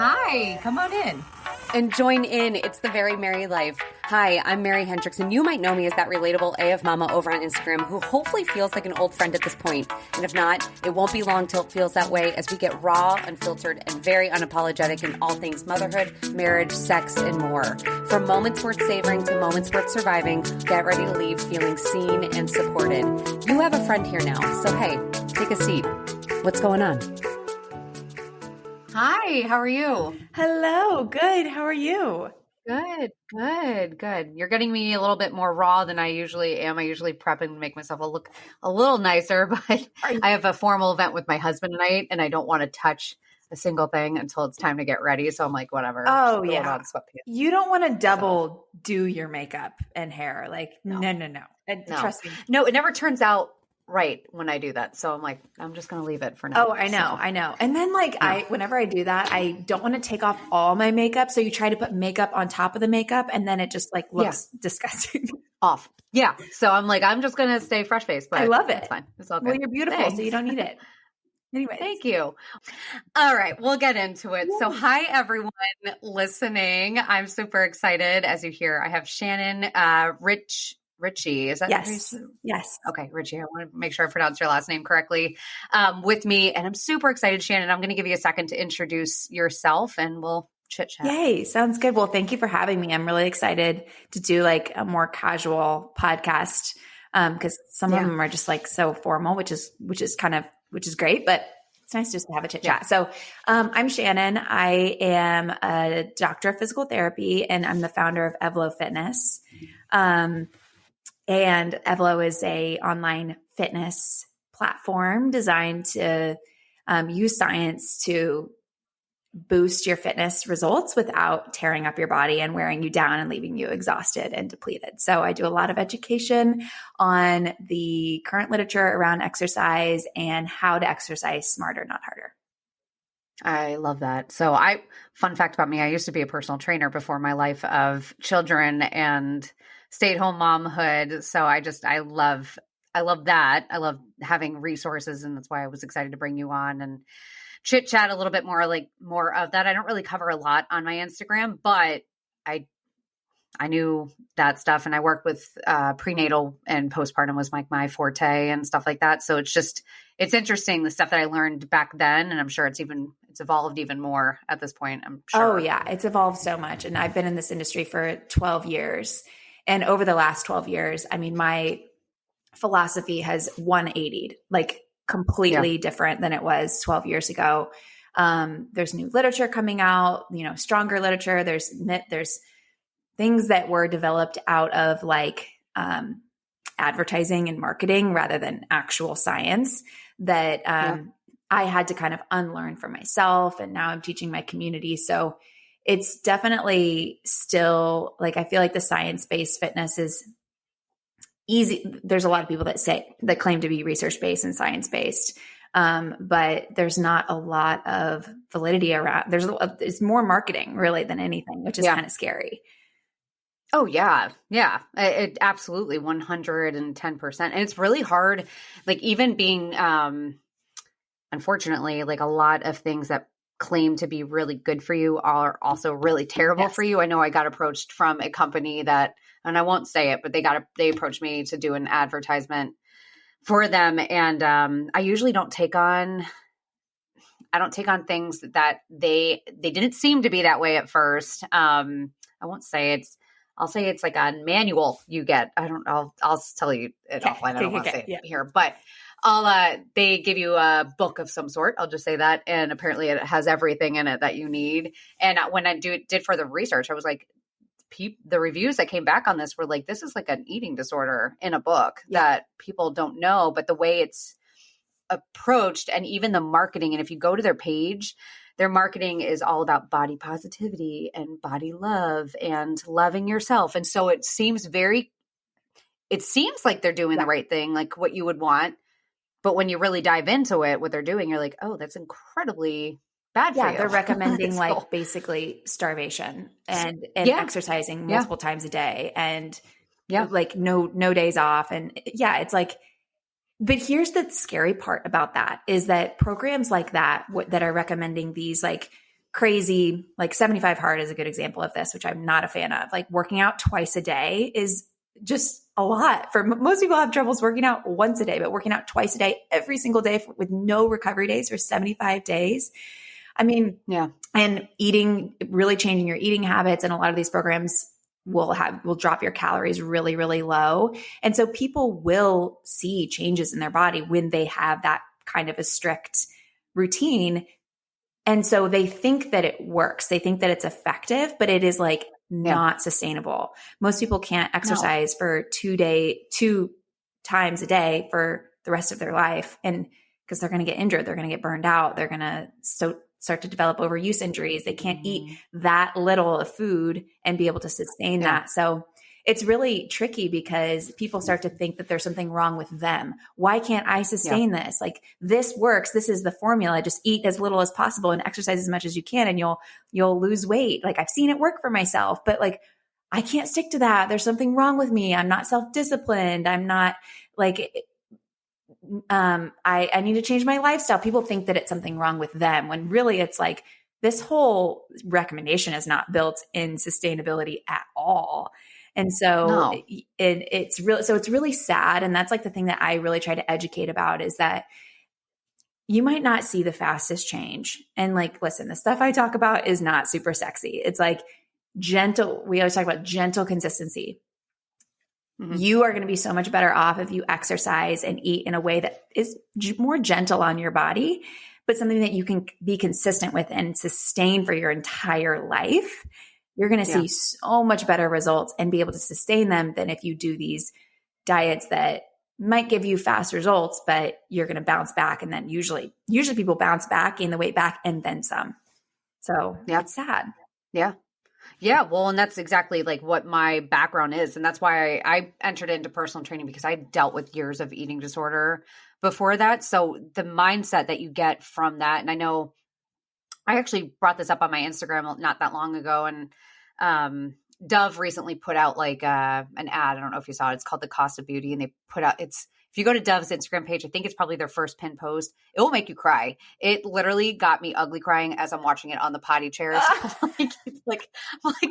Hi, come on in. And join in. It's the Very Merry Life. Hi, I'm Mary Hendricks, and you might know me as that relatable AF Mama over on Instagram who hopefully feels like an old friend at this point. And if not, it won't be long till it feels that way as we get raw, unfiltered, and very unapologetic in all things motherhood, marriage, sex, and more. From moments worth savoring to moments worth surviving, get ready to leave feeling seen and supported. You have a friend here now, so hey, take a seat. What's going on? Hi, how are you? Hello, good. How are you? Good. You're getting me a little bit more raw than I usually am. I usually prep and make myself look a little nicer, but I have a formal event with my husband tonight and I don't want to touch a single thing until it's time to get ready. So I'm like, whatever. Oh, yeah. You don't want to double do your makeup and hair. Like, no. And trust me. No, it never turns out right when I do that. So I'm like, I'm just going to leave it for now. Oh, I know. And then whenever I do that, I don't want to take off all my makeup. So you try to put makeup on top of the makeup and then it just looks disgusting. Off. Yeah. So I'm like, I'm just going to stay fresh faced, but I love it. It's fine. It's all good. Well, you're beautiful. So you don't need it. Anyway. Thank you. All right. We'll get into it. So hi, everyone listening. I'm super excited. As you hear, I have Shannon Ritchey. Is that Yes. Okay, Ritchey. I want to make sure I pronounce your last name correctly with me. And I'm super excited, Shannon. I'm going to give you a second to introduce yourself and we'll chit chat. Yay. Sounds good. Well, thank you for having me. I'm really excited to do a more casual podcast because some of them are just so formal, which is great, but it's nice just to have a chit chat. So I'm Shannon. I am a doctor of physical therapy and I'm the founder of Evlo Fitness. And Evlo is a online fitness platform designed to use science to boost your fitness results without tearing up your body and wearing you down and leaving you exhausted and depleted. So I do a lot of education on the current literature around exercise and how to exercise smarter, not harder. I love that. So fun fact about me, I used to be a personal trainer before my life of children and stay-at-home momhood. So I love that. I love having resources, and that's why I was excited to bring you on and chit chat a little bit more of that. I don't really cover a lot on my Instagram, but I knew that stuff, and I work with prenatal and postpartum was my forte and stuff like that. So it's interesting the stuff that I learned back then, and I'm sure it's evolved even more at this point. I'm sure. Oh yeah, it's evolved so much, and I've been in this industry for 12 years. And over the last 12 years, I mean, my philosophy has 180'd, completely different than it was 12 years ago. There's new literature coming out, stronger literature. There's things that were developed out of advertising and marketing rather than actual science that I had to kind of unlearn for myself. And now I'm teaching my community. So it's definitely still I feel like the science-based fitness is easy. There's a lot of people that claim to be research-based and science-based. But there's not a lot of validity around. It's more marketing really than anything, which is kind of scary. Oh yeah. Yeah. It absolutely 110%. And it's really hard, even being, unfortunately, a lot of things that claim to be really good for you are also really terrible for you. I know I got approached from a company that, and I won't say it, but they approached me to do an advertisement for them. And I usually don't take on things that they didn't seem to be that way at first. I won't say I'll say it's like a manual you get. I'll tell you it offline. I don't want to say it here, but they give you a book of some sort. I'll just say that. And apparently it has everything in it that you need. And when I did further research, I was like, the reviews that came back on this were this is like an eating disorder in a book that people don't know, but the way it's approached and even the marketing. And if you go to their page, their marketing is all about body positivity and body love and loving yourself. And so it seems like they're doing the right thing, like what you would want. But when you really dive into it, what they're doing, you're like, oh, that's incredibly bad for you. Yeah, they're recommending basically starvation and exercising multiple times a day and no days off. And it's but here's the scary part about that is that programs like that are recommending these crazy, like 75 hard is a good example of this, which I'm not a fan of. Like working out twice a day is just a lot. For most people have troubles working out once a day, but working out twice a day, every single day with no recovery days for 75 days. I mean, yeah. And eating, really changing your eating habits. And a lot of these programs will drop your calories really, really low. And so people will see changes in their body when they have that kind of a strict routine. And so they think that it works. They think that it's effective, but it is like not sustainable. Most people can't exercise for 2 times a day for the rest of their life. And because they're going to get injured, they're going to get burned out. They're going to start to develop overuse injuries. They can't eat that little of food and be able to sustain that. So it's really tricky because people start to think that there's something wrong with them. Why can't I sustain this? Like this works. This is the formula. Just eat as little as possible and exercise as much as you can and you'll lose weight. Like I've seen it work for myself, but like I can't stick to that. There's something wrong with me. I'm not self-disciplined. I'm not like, I need to change my lifestyle. People think that it's something wrong with them when really it's like this whole recommendation is not built in sustainability at all. And so it's really sad. And that's like the thing that I really try to educate about is that you might not see the fastest change. And like, listen, the stuff I talk about is not super sexy. It's like gentle. We always talk about gentle consistency. Mm-hmm. You are going to be so much better off if you exercise and eat in a way that is more gentle on your body, but something that you can be consistent with and sustain for your entire life. You're going to see so much better results and be able to sustain them than if you do these diets that might give you fast results, but you're going to bounce back. And then usually people bounce back, gain the weight back, and then some. So it's sad. Yeah. Yeah. Well, and that's exactly like what my background is. And that's why I entered into personal training because I dealt with years of eating disorder before that. So the mindset that you get from that, and I know I actually brought this up on my Instagram not that long ago. And Dove recently put out like an ad. I don't know if you saw it. It's called The Cost of Beauty. And they put out, if you go to Dove's Instagram page, I think it's probably their first pinned post. It will make you cry. It literally got me ugly crying as I'm watching it on the potty chairs. like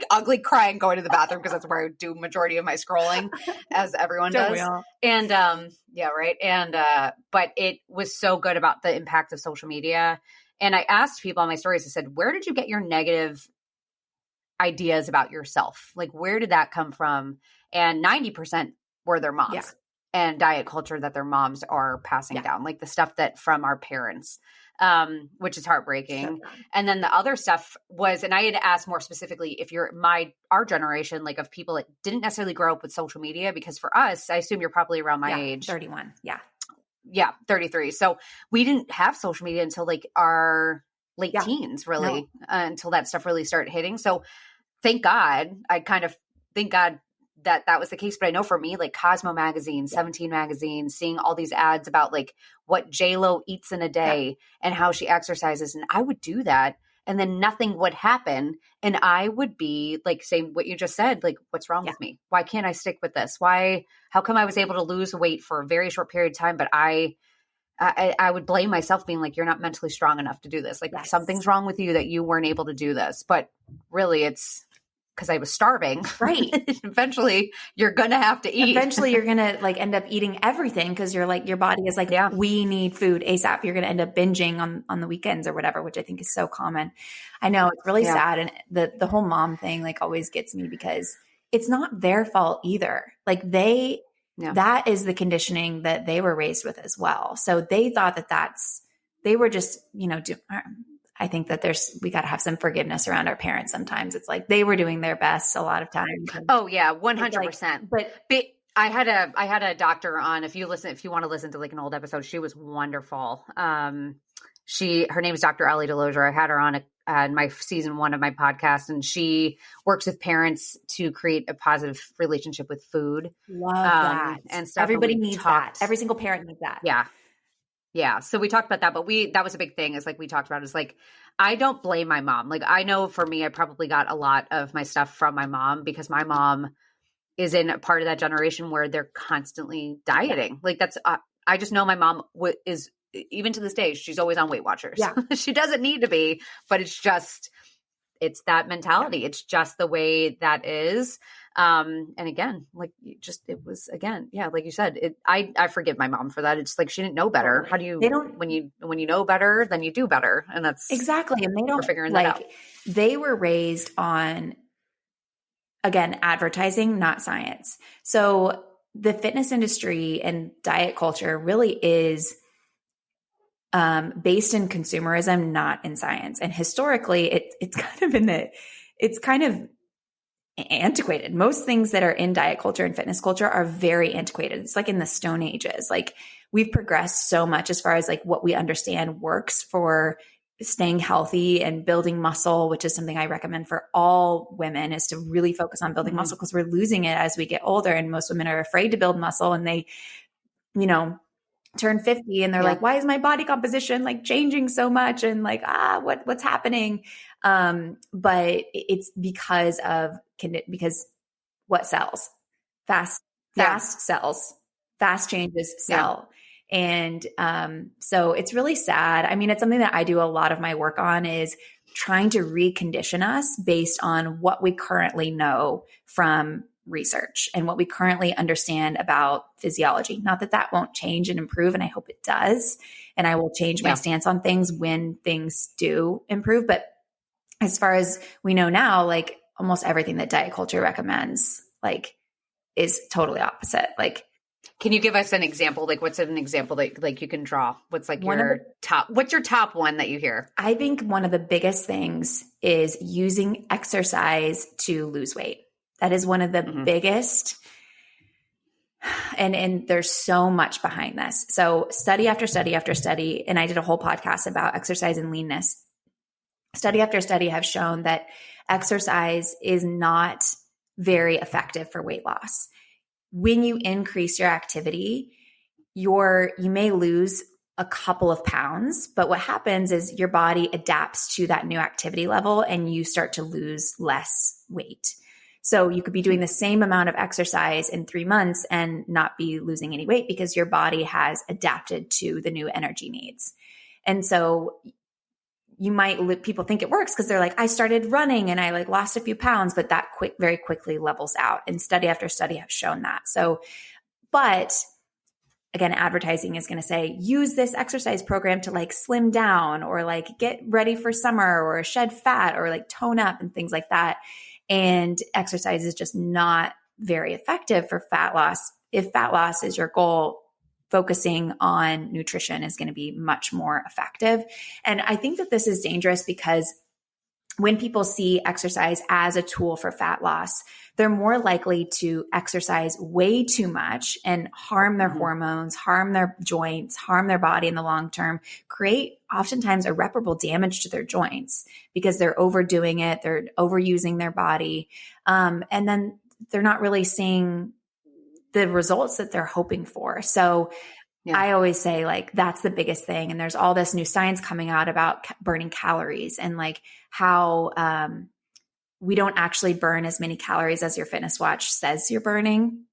ugly crying going to the bathroom because that's where I do majority of my scrolling, as everyone does. And right. And but it was so good about the impact of social media. And I asked people on my stories, I said, where did you get your negative ideas about yourself? Like, where did that come from? And 90% were their moms and diet culture that their moms are passing down, like the stuff that from our parents, which is heartbreaking. And then the other stuff was, and I had asked more specifically if you're our generation, like of people that didn't necessarily grow up with social media, because for us, I assume you're probably around my age. 31. Yeah, 33. So we didn't have social media until like our late teens, really, until that stuff really started hitting. So thank God, thank God that was the case. But I know for me, like Cosmo magazine, 17 magazine, seeing all these ads about like what J-Lo eats in a day and how she exercises. And I would do that. And then nothing would happen. And I would be like saying what you just said, like, what's wrong with me? Why can't I stick with this? How come I was able to lose weight for a very short period of time, but I would blame myself being like, you're not mentally strong enough to do this. Like something's wrong with you that you weren't able to do this. But really it's because I was starving. Right. Eventually you're going to have to eat. Eventually you're going to like end up eating everything because you're like, your body is like, we need food ASAP. You're going to end up binging on the weekends or whatever, which I think is so common. I know it's really sad. And the whole mom thing like always gets me because it's not their fault either. Like that is the conditioning that they were raised with as well. So they thought they were just, I think that we got to have some forgiveness around our parents. Sometimes it's like they were doing their best a lot of times. Oh yeah. 100%. But I had a doctor on, if you want to listen to like an old episode, she was wonderful. Her name is Dr. Ellie Delozier. I had her on my season 1 of my podcast, and she works with parents to create a positive relationship with food. Love that. And stuff. Everybody needs that. Every single parent needs that. Yeah. Yeah. So we talked about that, but that was a big thing is like, we talked about is like, I don't blame my mom. Like I know for me, I probably got a lot of my stuff from my mom because my mom is in a part of that generation where they're constantly dieting. Like that's, I just know my mom is even to this day, she's always on Weight Watchers. Yeah. She doesn't need to be, but it's that mentality. Yeah. It's just the way that is. And again, like it was again, yeah, like you said, I forgive my mom for that. It's like, she didn't know better. How do you, when you know better, then you do better. And that's exactly. And we're figuring that out. They were raised on, again, advertising, not science. So the fitness industry and diet culture really is based in consumerism, not in science. And historically, it's kind of antiquated. Most things that are in diet culture and fitness culture are very antiquated. It's like in the Stone Ages. Like, we've progressed so much as far as like what we understand works for staying healthy and building muscle, which is something I recommend for all women, is to really focus on building muscle, because we're losing it as we get older. And most women are afraid to build muscle, and they, turn 50 and they're like, why is my body composition like changing so much? And like, what's happening? But it's because what sells? Fast sells, fast changes sell. And so it's really sad. I mean, it's something that I do a lot of my work on, is trying to recondition us based on what we currently know from research and what we currently understand about physiology. Not that won't change and improve, and I hope it does. And I will change my stance on things when things do improve. But as far as we know now, like, almost everything that diet culture recommends, like, is totally opposite. Like, can you give us an example? Like, what's an example that like you can draw? What's like what's your top one that you hear? I think one of the biggest things is using exercise to lose weight. That is one of the biggest. And there's so much behind this. So study after study after study, and I did a whole podcast about exercise and leanness. Study after study have shown that exercise is not very effective for weight loss. When you increase your activity, you may lose a couple of pounds, but what happens is your body adapts to that new activity level and you start to lose less weight. So you could be doing the same amount of exercise in 3 months and not be losing any weight, because your body has adapted to the new energy needs. And so people think it works because they're like, I started running and I like lost a few pounds, but that very quickly levels out. And study after study have shown that. So, but again, advertising is going to say, use this exercise program to like slim down, or like get ready for summer, or shed fat, or like tone up and things like that. And exercise is just not very effective for fat loss. If fat loss is your goal, focusing on nutrition is going to be much more effective. And I think that this is dangerous, because when people see exercise as a tool for fat loss, they're more likely to exercise way too much and harm their hormones, harm their joints, harm their body in the long term, create oftentimes irreparable damage to their joints, because they're overdoing it, they're overusing their body. And then they're not really seeing the results that they're hoping for. So I always say, like, that's the biggest thing. And there's all this new science coming out about burning calories, and like how we don't actually burn as many calories as your fitness watch says you're burning.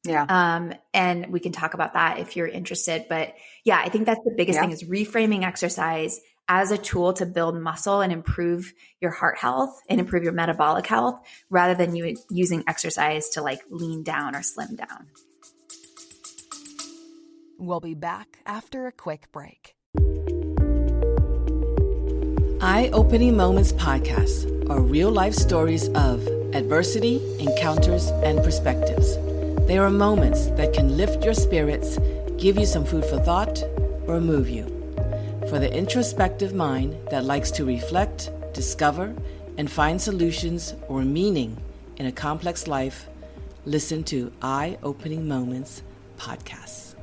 Yeah. And we can talk about that if you're interested. But yeah, I think that's the biggest thing, is reframing exercise as a tool to build muscle and improve your heart health and improve your metabolic health, rather than you using exercise to like lean down or slim down. We'll be back after a quick break. Eye-Opening Moments podcasts are real-life stories of adversity, encounters, and perspectives. They are moments that can lift your spirits, give you some food for thought, or move you. For the introspective mind that likes to reflect, discover, and find solutions or meaning in a complex life, listen to Eye-Opening Moments podcasts.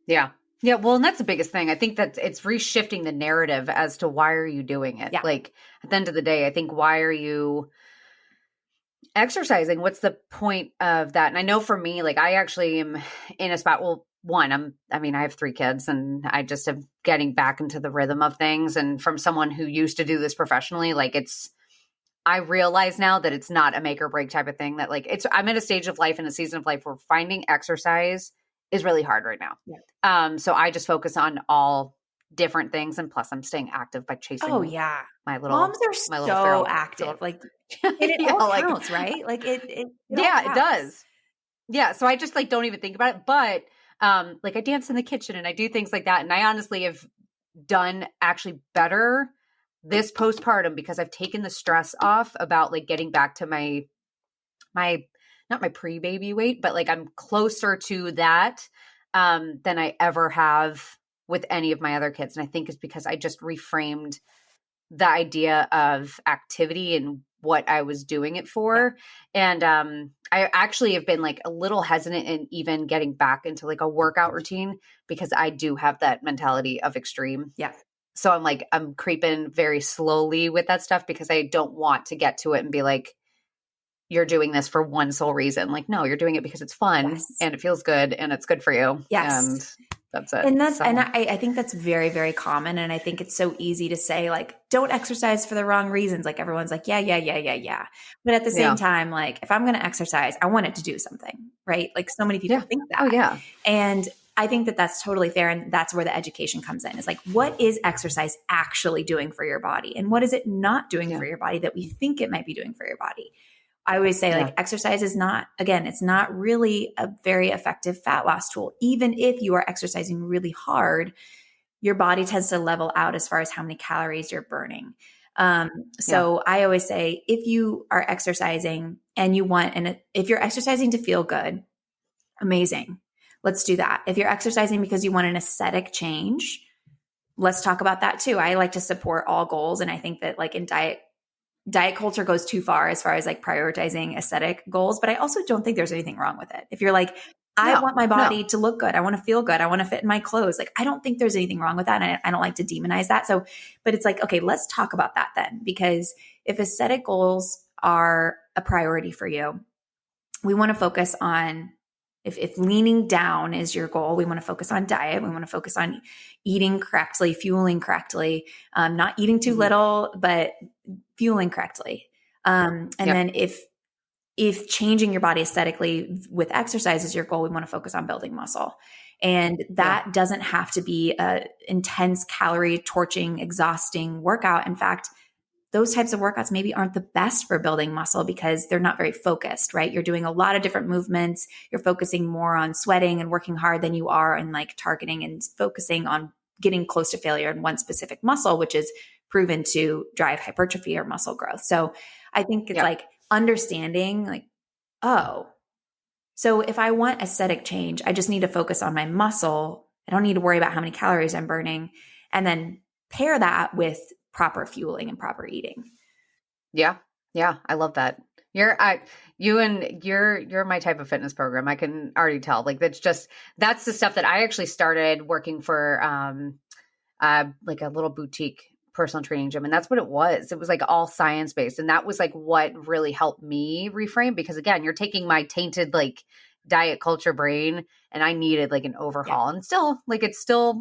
Yeah. Yeah. Well, and that's the biggest thing. I think that it's reshifting the narrative as to why are you doing it? Yeah. Like, at the end of the day, I think, why are you exercising? What's the point of that? And I know for me, like, I actually am in a spot. Well, one, I have 3 kids, and I just am getting back into the rhythm of things. And from someone who used to do this professionally, like, I realize now that it's not a make or break type of thing, that like I'm in a stage of life and a season of life where finding exercise is really hard right now. Yeah. So I just focus on all different things. And plus I'm staying active by chasing my little, moms are so active. Like it all counts, right? Like it does. Yeah. So I just like, don't even think about it. But like I dance in the kitchen and I do things like that. And I honestly have done actually better this postpartum because I've taken the stress off about like getting back to my not my pre-baby weight, but like I'm closer to that than I ever have with any of my other kids. And I think it's because I just reframed the idea of activity and what I was doing it for. Yeah. And I actually have been like a little hesitant in even getting back into like a workout routine because I do have that mentality of extreme. Yeah. So I'm creeping very slowly with that stuff because I don't want to get to it and be like, you're doing this for one sole reason. Like, no, you're doing it because it's fun and it feels good and it's good for you. Yes. And that's it. And I think that's very, very common. And I think it's so easy to say like, don't exercise for the wrong reasons. Like everyone's like, yeah. But at the same time, like if I'm going to exercise, I want it to do something, right? Like so many people think that. Oh yeah. And I think that that's totally fair. And that's where the education comes in. Is like, what is exercise actually doing for your body? And what is it not doing for your body that we think it might be doing for your body? I always say like exercise is not, again, it's not really a very effective fat loss tool. Even if you are exercising really hard, your body tends to level out as far as how many calories you're burning. So I always say if you are exercising and if you're exercising to feel good, amazing. Let's do that. If you're exercising because you want an aesthetic change, let's talk about that too. I like to support all goals. And I think that like in diet culture goes too far as like prioritizing aesthetic goals, but I also don't think there's anything wrong with it. If you're like, I want my body to look good. I want to feel good. I want to fit in my clothes. Like, I don't think there's anything wrong with that. And I don't like to demonize that. So, but it's like, okay, let's talk about that then, because if aesthetic goals are a priority for you, we want to focus on, if leaning down is your goal, we want to focus on diet. We want to focus on eating correctly, fueling correctly, not eating too little, but fueling correctly. And then if changing your body aesthetically with exercise is your goal, we want to focus on building muscle. And that doesn't have to be a intense calorie torching, exhausting workout. In fact, those types of workouts maybe aren't the best for building muscle because they're not very focused, right? You're doing a lot of different movements. You're focusing more on sweating and working hard than you are in like targeting and focusing on getting close to failure in one specific muscle, which is proven to drive hypertrophy or muscle growth. So I think it's like understanding like, oh, so if I want aesthetic change, I just need to focus on my muscle. I don't need to worry about how many calories I'm burning, and then pair that with proper fueling and proper eating. Yeah. Yeah. I love that. You're my type of fitness program. I can already tell. Like that's the stuff that I actually started working for, like a little boutique personal training gym. And that's what it was. It was like all science-based. And that was like what really helped me reframe, because again, you're taking my tainted like diet culture brain and I needed like an overhaul. And still like, it's a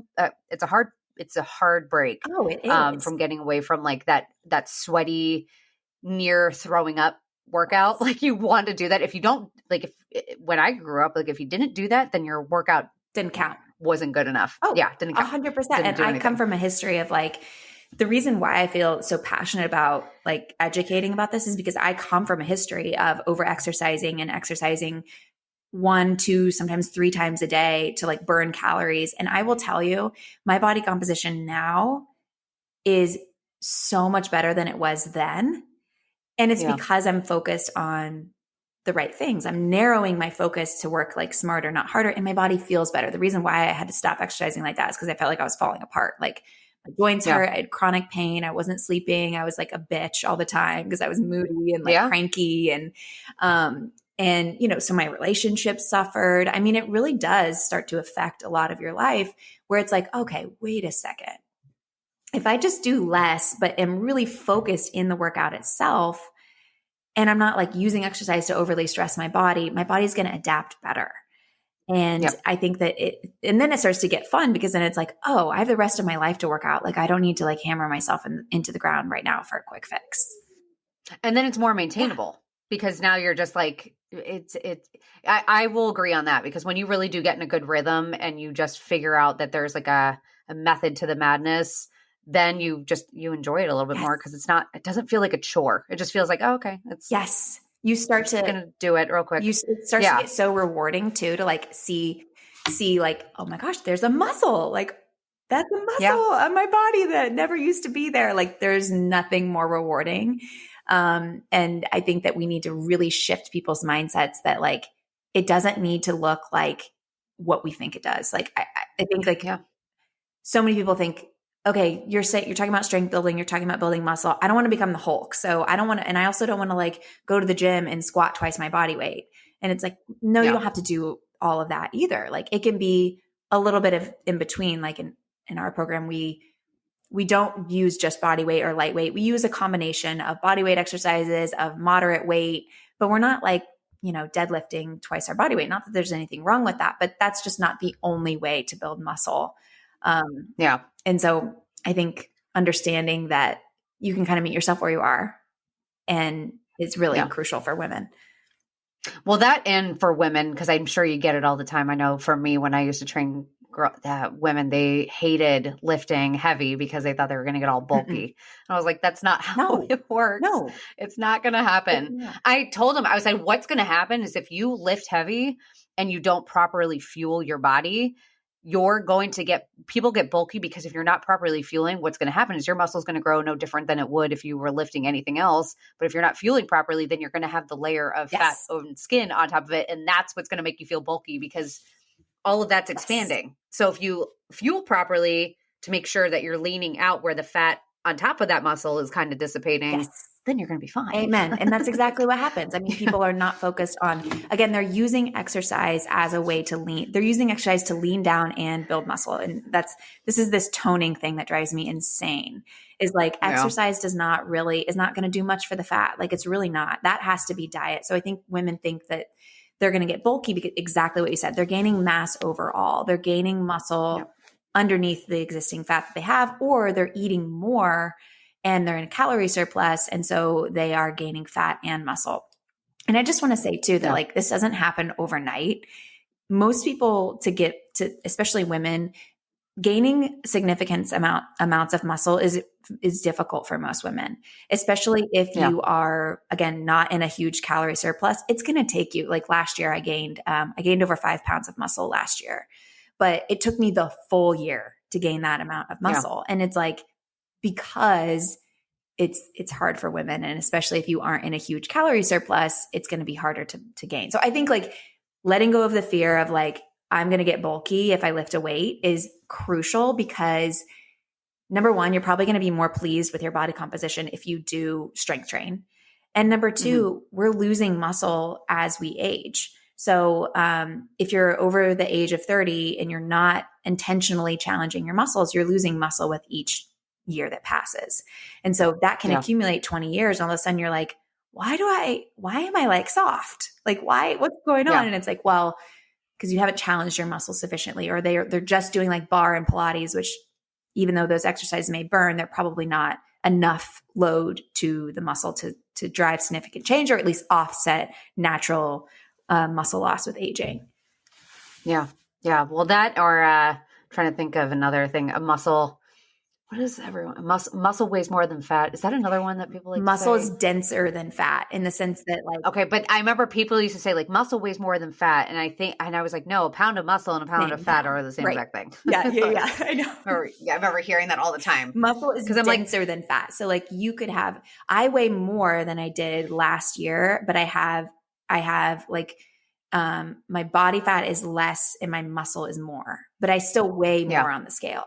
hard break from getting away from like that sweaty, near throwing up workout. Like you want to do that. If you don't, like when I grew up, like if you didn't do that, then your workout didn't count, wasn't good enough. Oh yeah. Didn't count. 100%. And I come from a history of like, the reason why I feel so passionate about like educating about this is because I come from a history of over exercising and exercising 1, 2, sometimes 3 times a day to like burn calories. And I will tell you, my body composition now is so much better than it was then. And it's because I'm focused on the right things. I'm narrowing my focus to work like smarter, not harder. And my body feels better. The reason why I had to stop exercising like that is because I felt like I was falling apart. Like my joints hurt. I had chronic pain. I wasn't sleeping. I was like a bitch all the time because I was moody and like cranky. And, you know, so my relationships suffered. I mean, it really does start to affect a lot of your life where it's like, okay, wait a second. If I just do less, but am really focused in the workout itself, and I'm not like using exercise to overly stress my body's going to adapt better. And I think that and then it starts to get fun because then it's like, oh, I have the rest of my life to work out. Like I don't need to like hammer myself into the ground right now for a quick fix. And then it's more maintainable because now you're just like, I will agree on that, because when you really do get in a good rhythm and you just figure out that there's like a method to the madness, then you enjoy it a little bit more, because it doesn't feel like a chore. It just feels like, oh, okay. You start to gonna do it real quick. It starts to get so rewarding too, to like see like, oh my gosh, there's a muscle. Like that's a muscle on my body that never used to be there. Like there's nothing more rewarding. And I think that we need to really shift people's mindsets that like, it doesn't need to look like what we think it does. Like, I think like so many people think, okay, you're talking about strength building, you're talking about building muscle. I don't want to become the Hulk. So I don't want to, and I also don't want to like go to the gym and squat twice my body weight. And it's like, no, you don't have to do all of that either. Like it can be a little bit of in between. Like in our program, we don't use just body weight or lightweight. We use a combination of body weight exercises, of moderate weight, but we're not like, deadlifting twice our body weight. Not that there's anything wrong with that, but that's just not the only way to build muscle. And so I think understanding that you can kind of meet yourself where you are, and it's really crucial for women. Well, that, and for women, because I'm sure you get it all the time. I know for me, when I used to train women, they hated lifting heavy because they thought they were going to get all bulky. And I was like, that's not how it works. No, it's not going to happen. Yeah. I told them, I was like, what's going to happen is if you lift heavy and you don't properly fuel your body, you're going to people get bulky, because if you're not properly fueling, what's going to happen is your muscle is going to grow no different than it would if you were lifting anything else. But if you're not fueling properly, then you're going to have the layer of fat and skin on top of it. And that's what's going to make you feel bulky, because all of that's expanding. So if you fuel properly to make sure that you're leaning out where the fat on top of that muscle is kind of dissipating, then you're going to be fine. Amen. And that's exactly what happens. I mean, people are not focused on, again, they're using exercise as a way to they're using exercise to lean down and build muscle. And this is this toning thing that drives me insane, is like exercise is not going to do much for the fat. Like it's really not. That has to be diet. So I think women think that they're going to get bulky because exactly what you said, they're gaining mass overall. They're gaining muscle underneath the existing fat that they have, or they're eating more and they're in a calorie surplus. And so they are gaining fat and muscle. And I just want to say too, that like, this doesn't happen overnight. Most people especially women, gaining significant amounts of muscle is difficult for most women, especially if you are, again, not in a huge calorie surplus. It's going to take you, like last year, I gained over 5 pounds of muscle last year, but it took me the full year to gain that amount of muscle. And it's like, because it's hard for women. And especially if you aren't in a huge calorie surplus, it's going to be harder to gain. So I think like letting go of the fear of like, I'm going to get bulky if I lift a weight is crucial, because number one, you're probably going to be more pleased with your body composition if you do strength train. And number two, we're losing muscle as we age. So if you're over the age of 30 and you're not intentionally challenging your muscles, you're losing muscle with each year that passes. And so that can accumulate 20 years. And all of a sudden you're like, why am I like soft? Like what's going on? And it's like, well, because you haven't challenged your muscles sufficiently, or they're just doing like bar and Pilates, which even though those exercises may burn, they're probably not enough load to the muscle to drive significant change, or at least offset natural muscle loss with aging. Yeah. Well, that, or trying to think of another thing, a muscle. What is everyone? Muscle weighs more than fat. Is that another one that people like muscle to say? Is denser than fat, in the sense that like, okay. But I remember people used to say like muscle weighs more than fat. And I was like, no, a pound of muscle and a pound of fat are the same exact thing. Yeah. I know. I remember hearing that all the time. Muscle is denser than fat. So like I weigh more than I did last year, but I have like, my body fat is less and my muscle is more, but I still weigh more on the scale,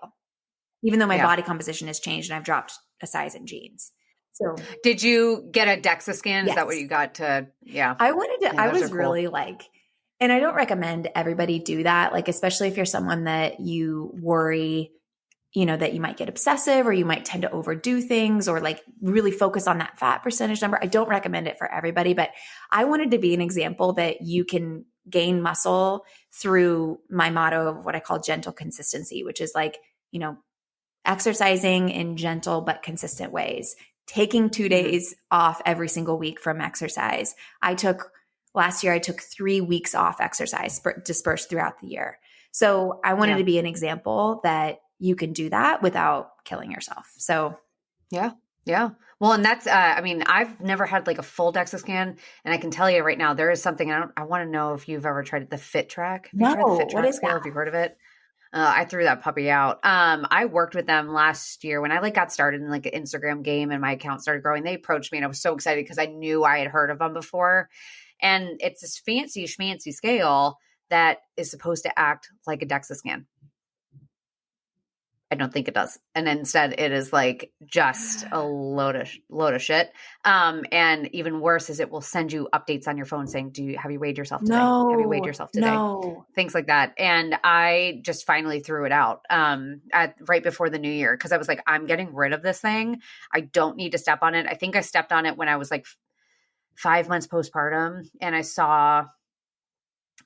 even though my body composition has changed and I've dropped a size in jeans. So did you get a DEXA scan? Yes. Is that what you got to? Yeah. I was cool. Really like, and I don't recommend everybody do that. Like, especially if you're someone that you worry, that you might get obsessive, or you might tend to overdo things, or like really focus on that fat percentage number. I don't recommend it for everybody, but I wanted to be an example that you can gain muscle through my motto of what I call gentle consistency, which is like, exercising in gentle but consistent ways, taking 2 days off every single week from exercise. Last year, I took 3 weeks off exercise dispersed throughout the year. So I wanted to be an example that you can do that without killing yourself. So yeah. Yeah. Well, and that's, I mean, I've never had like a full DEXA scan, and I can tell you right now, there is something I want to know if you've ever tried it, the Fit Track. Have you tried the Fit Track scale? Have you heard of it? I threw that puppy out. I worked with them last year when I like got started in like an Instagram game and my account started growing. They approached me and I was so excited because I knew I had heard of them before. And it's this fancy schmancy scale that is supposed to act like a DEXA scan. I don't think it does. And instead it is like just a load of shit. And even worse is it will send you updates on your phone saying, have you weighed yourself today? No, have you weighed yourself today? No. Things like that. And I just finally threw it out right before the new year. Cause I was like, I'm getting rid of this thing. I don't need to step on it. I think I stepped on it when I was like 5 months postpartum, and I saw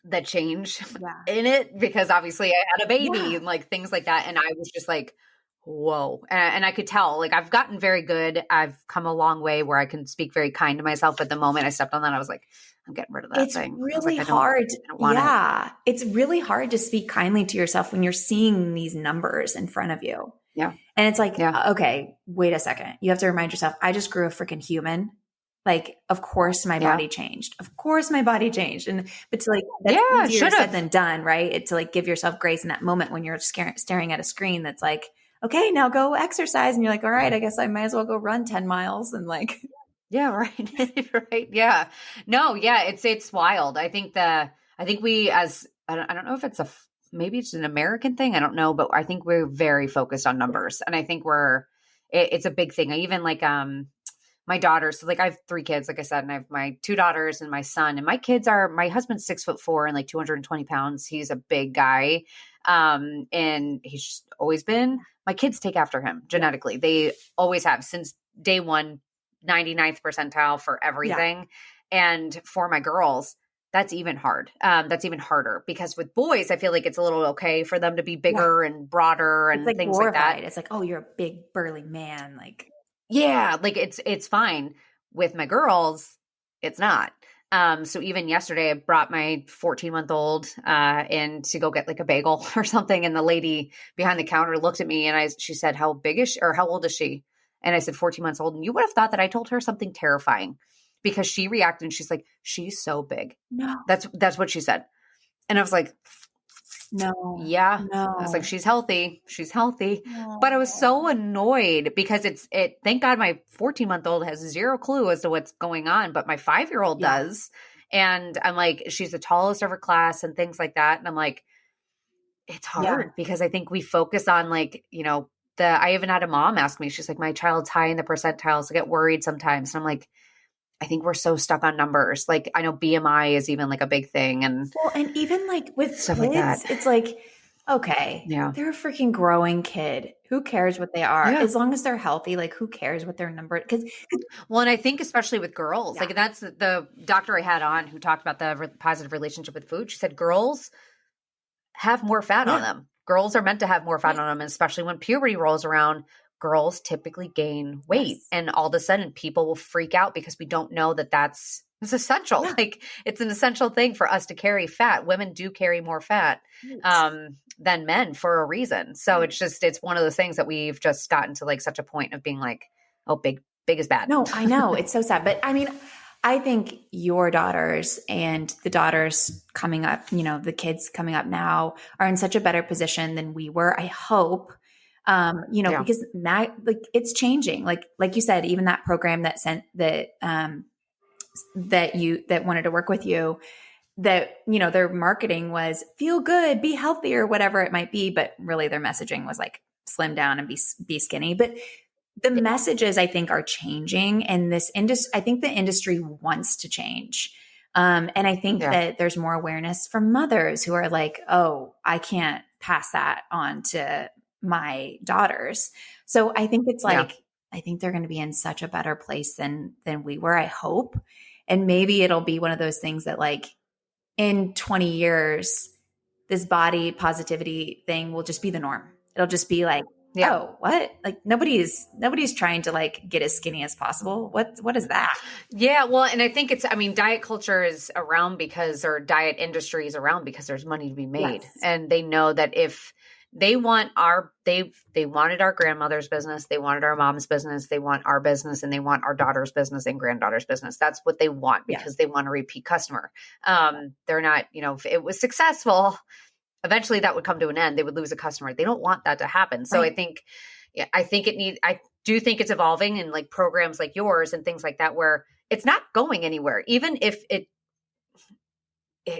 the change in it because obviously I had a baby and like things like that. And I was just like, whoa. And I could tell, like, I've gotten very good. I've come a long way where I can speak very kind to myself. But the moment I stepped on that, I was like, I'm getting rid of that thing. It's really hard. It's really hard to speak kindly to yourself when you're seeing these numbers in front of you. Yeah. And it's like, okay, wait a second. You have to remind yourself, I just grew a freaking human. Like, of course my body changed. Of course my body changed. But to like, that's easier said than done, right? To like give yourself grace in that moment when you're staring at a screen that's like, okay, now go exercise. And you're like, all right, I guess I might as well go run 10 miles and like. Yeah, right. Right. Yeah. No, yeah, it's wild. I think we I don't know if it's maybe it's an American thing. I don't know, but I think we're very focused on numbers. And I think it's a big thing. I even like, my daughters, so like I have 3 kids, like I said, and I have my 2 daughters and my son, and my husband's 6'4" and like 220 pounds. He's a big guy. And he's just always been, my kids take after him genetically. They always have since day one, 99th percentile for everything. Yeah. And for my girls, that's even hard. That's even harder because with boys, I feel like it's a little okay for them to be bigger and broader and like things glorified. Like that. It's like, oh, you're a big burly man. Like, yeah, like it's fine. With my girls, it's not. So even yesterday I brought my 14-month-old in to go get like a bagel or something. And the lady behind the counter looked at me and she said, how old is she? And I said, 14 months old. And you would have thought that I told her something terrifying because she reacted and she's like, she's so big. No, that's what she said. And I was like, no. Yeah. No. I was like, she's healthy. No. But I was so annoyed because thank God my 14-month-old has zero clue as to what's going on, but my 5-year-old does. And I'm like, she's the tallest of her class and things like that. And I'm like, it's hard because I think we focus on like, I even had a mom ask me, she's like, my child's high in the percentiles. I get worried sometimes. And I'm like, I think we're so stuck on numbers. Like I know BMI is even like a big thing. And even like with stuff kids, like that. It's like, okay, they're a freaking growing kid. Who cares what they are? As long as they're healthy, like who cares what their number? And I think especially with girls, like that's the doctor I had on who talked about the positive relationship with food. She said girls have more fat on them. Girls are meant to have more fat on them, and especially when puberty rolls around. Girls typically gain weight and all of a sudden people will freak out because we don't know that it's essential. Yeah. Like it's an essential thing for us to carry fat. Women do carry more fat than men for a reason. So it's one of those things that we've just gotten to like such a point of being like, oh, big is bad. No, I know. It's so sad. But I mean, I think your daughters and the daughters coming up, the kids coming up now are in such a better position than we were. I hope. Because now like it's changing, like you said, even that program that sent that wanted to work with you, that, their marketing was feel good, be healthy or whatever it might be. But really their messaging was like slim down and be skinny. But the messages I think are changing, and this industry, I think the industry wants to change. And I think that there's more awareness from mothers who are like, oh, I can't pass that on to my daughters. So I think it's like, I think they're going to be in such a better place than we were, I hope. And maybe it'll be one of those things that like in 20 years, this body positivity thing will just be the norm. It'll just be like, oh, what? Like nobody's trying to like get as skinny as possible. What is that? Yeah. Well, and I think diet culture is around or diet industry is around because there's money to be made. Yes. And they know that if they want they wanted our grandmother's business, they wanted our mom's business, they want our business, and they want our daughter's business and granddaughter's business. That's what they want because they want a repeat customer. They're not, if it was successful, eventually that would come to an end. They would lose a customer. They don't want that to happen. So right. I do think it's evolving in like programs like yours and things like that, where it's not going anywhere, even if it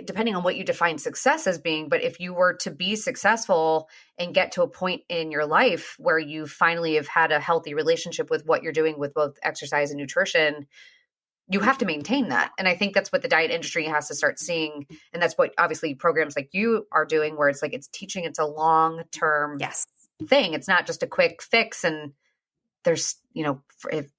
depending on what you define success as being. But if you were to be successful and get to a point in your life where you finally have had a healthy relationship with what you're doing with both exercise and nutrition, you have to maintain that. And I think that's what the diet industry has to start seeing. And that's what obviously programs like you are doing, where it's like, it's teaching, it's a long-term thing. It's not just a quick fix. And there's,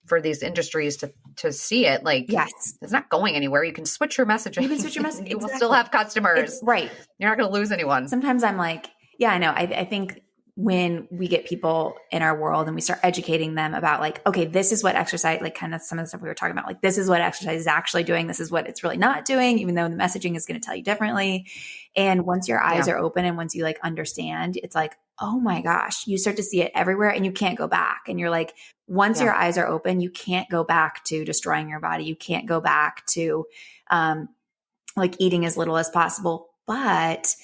for these industries to see it, like, it's not going anywhere. You can switch your messaging. You can switch your messaging. You will still have customers. Right. You're not going to lose anyone. Sometimes I'm like, I know. I think when we get people in our world and we start educating them about like, okay, this is what exercise, like kind of some of the stuff we were talking about, like this is what exercise is actually doing. This is what it's really not doing, even though the messaging is going to tell you differently. And once your eyes are open and once you like understand, it's like, oh my gosh, you start to see it everywhere and you can't go back. And you're like, once your eyes are open, you can't go back to destroying your body. You can't go back to like eating as little as possible, but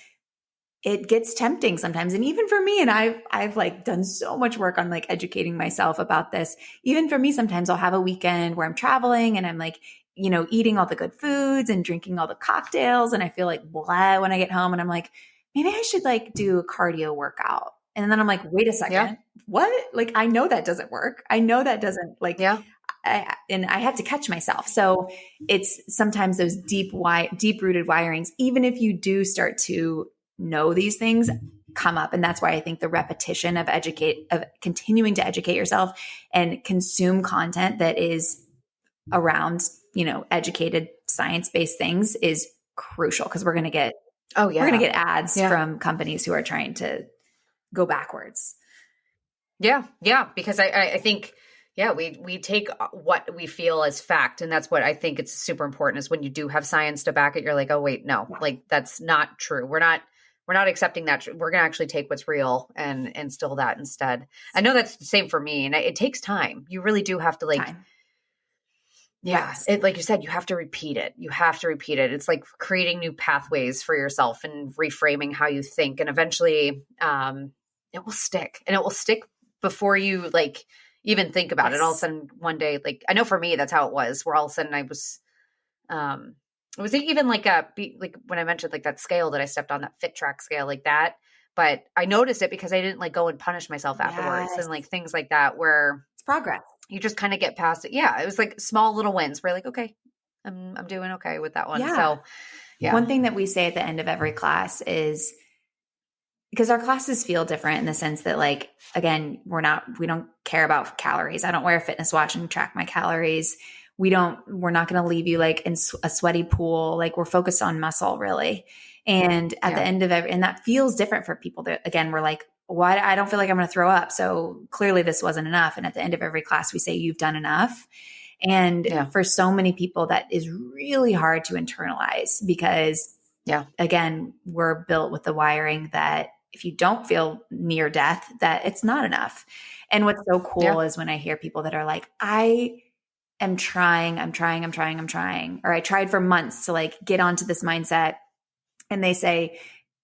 it gets tempting sometimes. And even for me, and I've like done so much work on like educating myself about this. Even for me, sometimes I'll have a weekend where I'm traveling and I'm like, eating all the good foods and drinking all the cocktails. And I feel like blah when I get home and I'm like, maybe I should like do a cardio workout. And then I'm like, wait a second, what? Like, I know that doesn't work. I know that doesn't like, and I have to catch myself. So it's sometimes those deep-rooted wirings, even if you do start to know these things, come up. And that's why I think the repetition of continuing to educate yourself and consume content that is around, educated science-based things is crucial, because we're going to get we're going to get ads from companies who are trying to go backwards. Yeah. Yeah. Because I think, we take what we feel as fact. And that's what I think it's super important, is when you do have science to back it, you're like, oh wait, no, like that's not true. We're not accepting that. We're going to actually take what's real and instill that instead. I know that's the same for me. And it takes time. You really do have to like, it, like you said, you have to repeat it. It's like creating new pathways for yourself and reframing how you think. And eventually it will stick, and it will stick before you like even think about it. All of a sudden one day, like, I know for me, that's how it was, where all of a sudden I was, it was even like when I mentioned like that scale that I stepped on, that Fit Track scale, like that. But I noticed it because I didn't like go and punish myself afterwards and like things like that, where it's progress. You just kind of get past it. Yeah. It was like small little wins. We're like, okay, I'm doing okay with that one. Yeah. So one thing that we say at the end of every class is, because our classes feel different in the sense that, like, again, we don't care about calories. I don't wear a fitness watch and track my calories. We're not going to leave you like in a sweaty pool. Like, we're focused on muscle really. And at the end of and that feels different for people that, again, we're like, why? I don't feel like I'm going to throw up. So clearly this wasn't enough. And at the end of every class, we say, you've done enough. And for so many people, that is really hard to internalize, because again, we're built with the wiring that if you don't feel near death, that it's not enough. And what's so cool is when I hear people that are like, I am trying, or I tried for months to like get onto this mindset. And they say,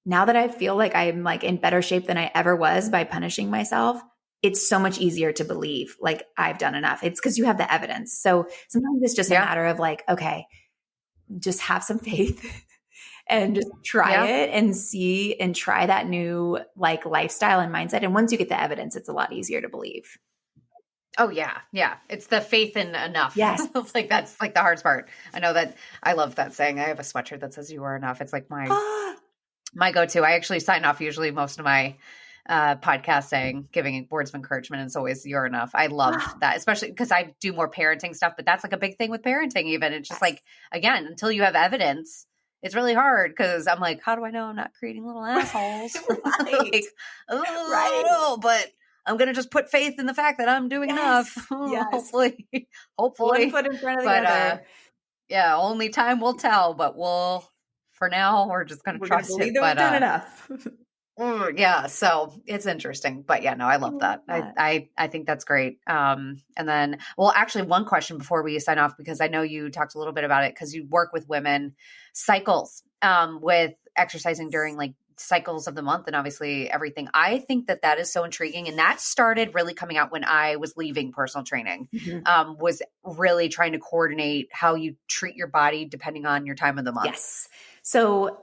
now that I feel like I'm like in better shape than I ever was by punishing myself, it's so much easier to believe like I've done enough. It's because you have the evidence. So sometimes it's just a matter of like, okay, just have some faith and just try it and see, and try that new like lifestyle and mindset. And once you get the evidence, it's a lot easier to believe. Oh yeah. Yeah. It's the faith in enough. Yes. Like, that's like the hardest part. I know that. I love that saying. I have a sweatshirt that says you are enough. It's like my go-to. I actually sign off usually most of my podcast saying, giving words of encouragement. And it's always, you're enough. I love that, especially because I do more parenting stuff, but that's like a big thing with parenting even. It's just like, again, until you have evidence, it's really hard, because I'm like, how do I know I'm not creating little assholes? Right. Like, I don't know, but I'm going to just put faith in the fact that I'm doing enough. Yes. Hopefully. One foot in front of the other. Yeah, only time will tell, but for now, we're just going to trust it. But we've done enough. Yeah, so it's interesting, but yeah, no, I love that. I think that's great. And then, well, actually, one question before we sign off, because I know you talked a little bit about it because you work with women cycles, with exercising during like cycles of the month and obviously everything. I think that is so intriguing, and that started really coming out when I was leaving personal training. Was really trying to coordinate how you treat your body depending on your time of the month. Yes. So,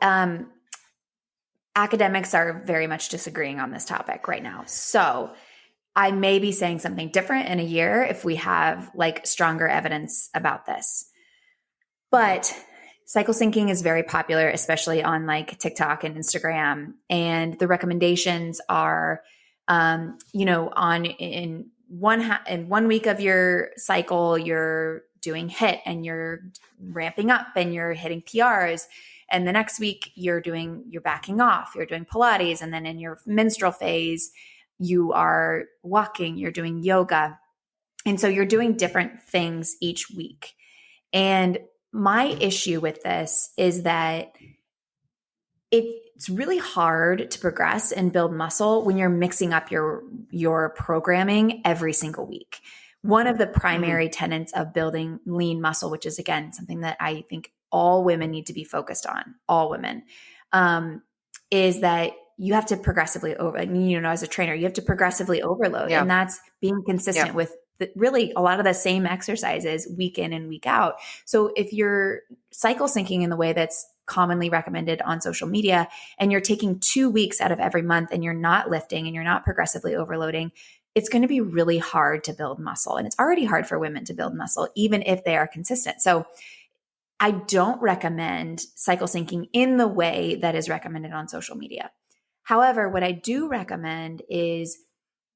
academics are very much disagreeing on this topic right now. So I may be saying something different in a year if we have like stronger evidence about this. But cycle syncing is very popular, especially on like TikTok and Instagram. And the recommendations are, in 1 week of your cycle, you're doing HIIT and you're ramping up and you're hitting PRs. And the next week you're backing off, you're doing Pilates. And then in your menstrual phase, you are walking, you're doing yoga. And so you're doing different things each week. And my issue with this is that it's really hard to progress and build muscle when you're mixing up your programming every single week. One of the primary tenets of building lean muscle, which is again, something that I think all women need to be focused on, all women, is that you have to progressively as a trainer, you have to progressively overload. And that's being consistent with really a lot of the same exercises week in and week out. So if you're cycle syncing in the way that's commonly recommended on social media, and you're taking 2 weeks out of every month and you're not lifting and you're not progressively overloading, it's going to be really hard to build muscle. And it's already hard for women to build muscle, even if they are consistent. So I don't recommend cycle syncing in the way that is recommended on social media. However, what I do recommend is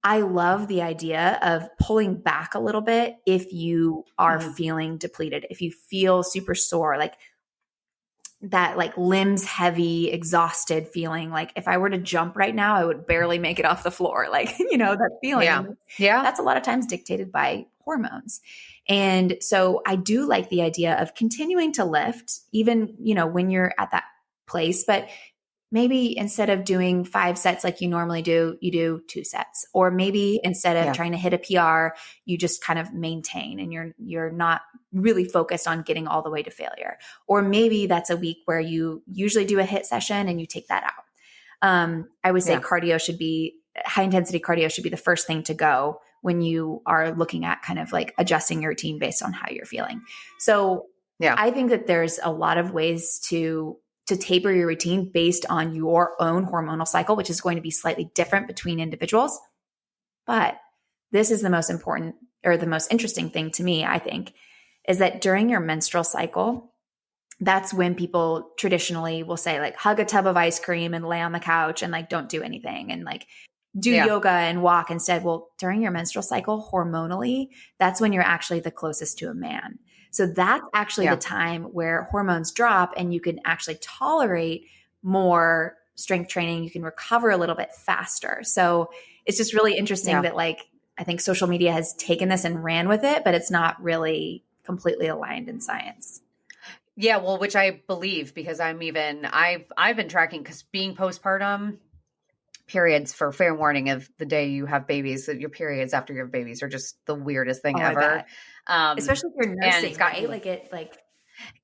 I love the idea of pulling back a little bit if you are feeling depleted, if you feel super sore, like that like limbs heavy, exhausted feeling. Like if I were to jump right now, I would barely make it off the floor. Like, that feeling. Yeah. That's a lot of times dictated by hormones. And so I do like the idea of continuing to lift, even, when you're at that place, but maybe instead of doing 5 sets like you normally do, you do 2 sets, or maybe instead of trying to hit a PR, you just kind of maintain and you're not really focused on getting all the way to failure. Or maybe that's a week where you usually do a HIIT session and you take that out. I would say high intensity cardio should be the first thing to go when you are looking at kind of like adjusting your routine based on how you're feeling. So I think that there's a lot of ways to taper your routine based on your own hormonal cycle, which is going to be slightly different between individuals. But this is the most important or the most interesting thing to me, I think, is that during your menstrual cycle, that's when people traditionally will say like hug a tub of ice cream and lay on the couch and like don't do anything and like do yoga and walk instead. Well, during your menstrual cycle, hormonally, that's when you're actually the closest to a man. So that's actually the time where hormones drop and you can actually tolerate more strength training. You can recover a little bit faster. So it's just really interesting that like, I think social media has taken this and ran with it, but it's not really completely aligned in science. Yeah. Well, which I believe, because I've been tracking, because being postpartum, periods, for fair warning of the day you have babies, that your periods after you have babies are just the weirdest thing ever. Especially if you're nursing, right?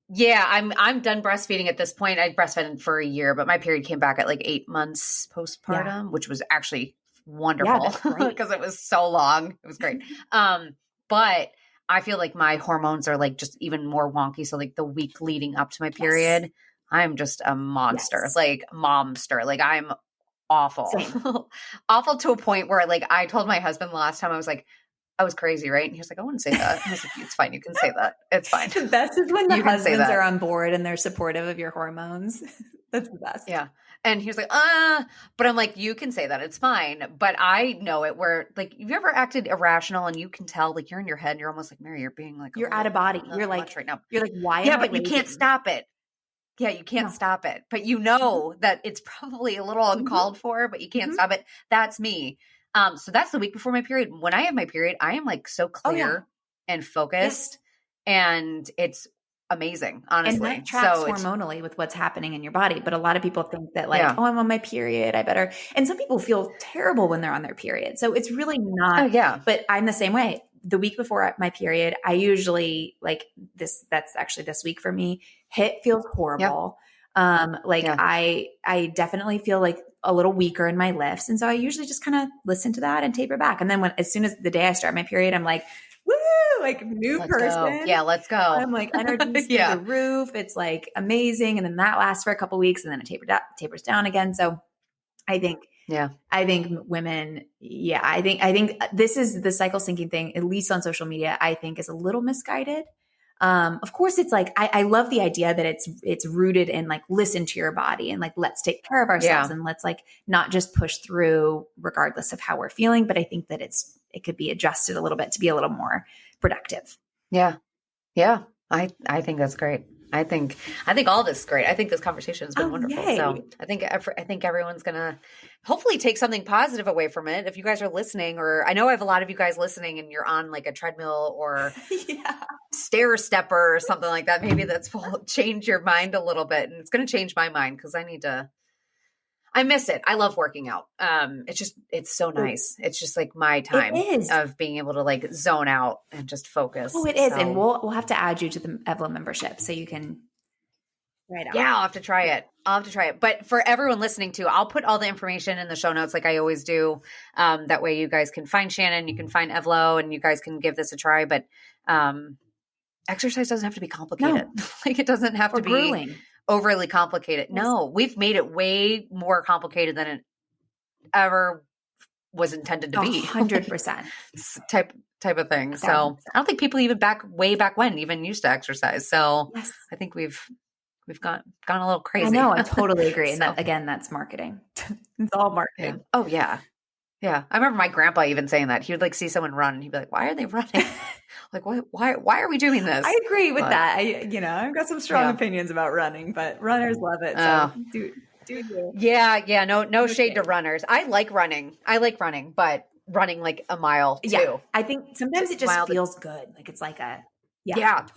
Yeah, I'm done breastfeeding at this point. I breastfed for a year, but my period came back at like 8 months postpartum, which was actually wonderful because it was so long. It was great. But I feel like my hormones are like just even more wonky. So like the week leading up to my period, I'm just a monster, like momster. Like I'm awful, awful to a point where like I told my husband last time, I was like, I was crazy, right? And he was like, I wouldn't say that. I was like, it's fine. You can say that. It's fine. The best is when the husbands are on board and they're supportive of your hormones. That's the best. Yeah. And he was like, but I'm like, you can say that. It's fine. But I know it where like, have you ever acted irrational and you can tell like you're in your head, you're almost like, Mary, you're being like, you're out of body. You're like, right now. You're like, why? Yeah, but you can't stop it. Yeah, you can't stop it. But you know that it's probably a little uncalled for, but you can't stop it. That's me. So that's the week before my period. When I have my period, I am like so clear and focused, and it's amazing, honestly. And that tracks hormonally with what's happening in your body. But a lot of people think that like, oh, I'm on my period, I better. And some people feel terrible when they're on their period. So it's really not. But I'm the same way. The week before my period, I usually like this, that's actually this week for me, feels horrible. I definitely feel like a little weaker in my lifts. And so I usually just kind of listen to that and taper back. And then as soon as the day I start my period, I'm like, woo, like let's person. Go. Yeah, let's go. I'm like energy's through the roof. It's like amazing. And then that lasts for a couple of weeks and then it tapers down again. So I think women, I think this is the cycle syncing thing, at least on social media, I think is a little misguided. Of course it's like, I love the idea that it's rooted in like, listen to your body and like, let's take care of ourselves and let's like, not just push through regardless of how we're feeling. But I think that it could be adjusted a little bit to be a little more productive. Yeah. Yeah. I think that's great. I think all this is great. I think this conversation has been wonderful. Yay. So I think everyone's going to hopefully take something positive away from it. If you guys are listening, or I know I have a lot of you guys listening and you're on like a treadmill or stair stepper or something like that. Maybe that's will change your mind a little bit. And it's going to change my mind because I miss it. I love working out. It's so nice. It's just like my time of being able to like zone out and just focus. Oh, it is. And we'll have to add you to the Evlo membership so you can try it out. Yeah, I'll have to try it. But for everyone listening too, I'll put all the information in the show notes like I always do. That way you guys can find Shannon, you can find Evlo, and you guys can give this a try. But exercise doesn't have to be complicated. No. Like it doesn't have to be grueling. Overly complicated. No, we've made it way more complicated than it ever was intended to be. 100%. type of thing. 100%. So I don't think people even way back when even used to exercise. So I think we've gone a little crazy. I know. I totally agree. And that, again, that's marketing. It's all marketing. Yeah. Oh yeah. Yeah. I remember my grandpa even saying that. He would like see someone run and he'd be like, why are they running? Like, why are we doing this? I agree with that. I've got some strong opinions about running, but runners love it. So do you. Yeah. No shade to runners. I like running, but running like a mile too. Yeah. I think sometimes it just feels good. Like it's like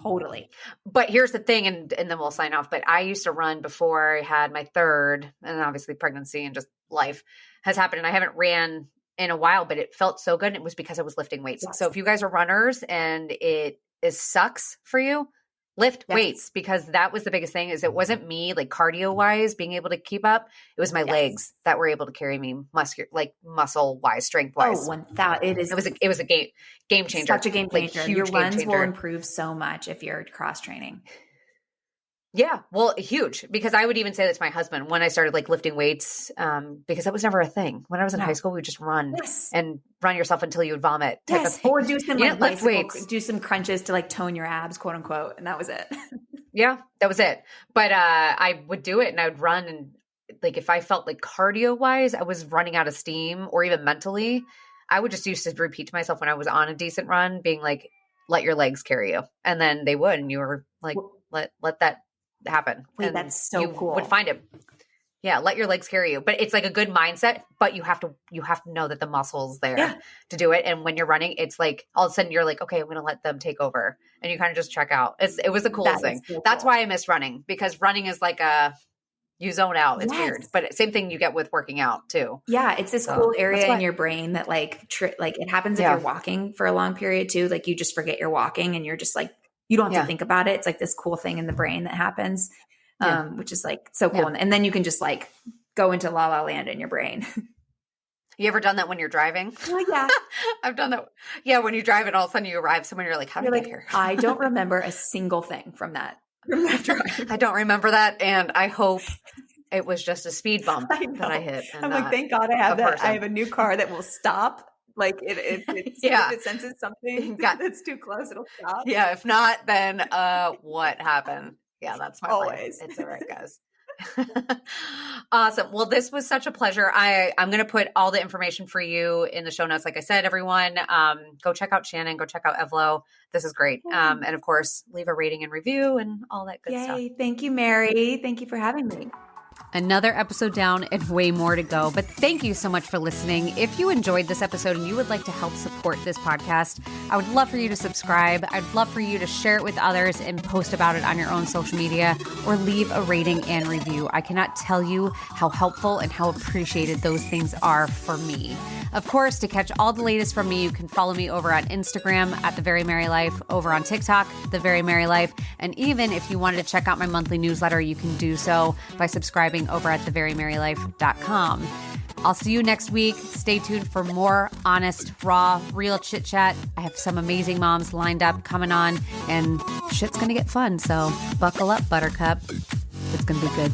totally. But here's the thing, and then we'll sign off. But I used to run before I had my third, and obviously pregnancy and just life has happened. And I haven't ran in a while, but it felt so good. And it was because I was lifting weights. Yes. So if you guys are runners and it sucks for you, lift weights, because that was the biggest thing. Is it wasn't me like cardio wise being able to keep up. It was my legs that were able to carry me muscle wise, strength wise. Oh, 1,000. It was a game changer. Such a game changer. Like, your runs will improve so much if you're cross training. Yeah. Well, huge, because I would even say that to my husband when I started like lifting weights, because that was never a thing. When I was in high school, we would just run and run yourself until you would vomit. Or do some lift weights, do some crunches to like tone your abs, quote unquote. And that was it. Yeah, that was it. But I would do it and I would run. And like, if I felt like cardio wise, I was running out of steam or even mentally, I would just used to repeat to myself when I was on a decent run being like, let your legs carry you. And then they would, and you were like, let that happen. Wait, and that's so cool. Would find it. Yeah, let your legs carry you. But it's like a good mindset, but you have to know that the muscle's there to do it. And when you're running, it's like all of a sudden you're like, okay, I'm going to let them take over. And you kind of just check out. It was the coolest thing. So that's why I miss running, because running is like you zone out. It's weird. But same thing you get with working out too. Yeah, it's this cool area in your brain that like it happens if you're walking for a long period too. Like you just forget you're walking and you're just like, you don't have to think about it. It's like this cool thing in the brain that happens, which is like so cool. And then you can just like go into la la land in your brain. You ever done that when you're driving? Oh, yeah. I've done that. Yeah. When you drive and all of a sudden you arrive somewhere, you're like, how did I get here? I don't remember a single thing from that drive. I don't remember that. And I hope it was just a speed bump that I hit. I'm like, thank God I have that. Person. I have a new car that will stop. Like if it senses something that's too close, it'll stop. Yeah. If not, then what happened? Yeah, that's my always. Life. It's all right, guys. Awesome. Well, this was such a pleasure. I'm going to put all the information for you in the show notes. Like I said, everyone, go check out Shannon, go check out Evlo. This is great. And of course, leave a rating and review and all that good stuff. Thank you, Mary. Thank you for having me. Another episode down and way more to go. But thank you so much for listening. If you enjoyed this episode and you would like to help support this podcast, I would love for you to subscribe. I'd love for you to share it with others and post about it on your own social media or leave a rating and review. I cannot tell you how helpful and how appreciated those things are for me. Of course, to catch all the latest from me, you can follow me over on Instagram at The Very Merry Life, over on TikTok, The Very Merry Life. And even if you wanted to check out my monthly newsletter, you can do so by subscribing over at theverymerrylife.com. I'll see you next week. Stay tuned for more honest, raw, real chit chat. I have some amazing moms lined up coming on, and shit's going to get fun. So buckle up, Buttercup. It's going to be good.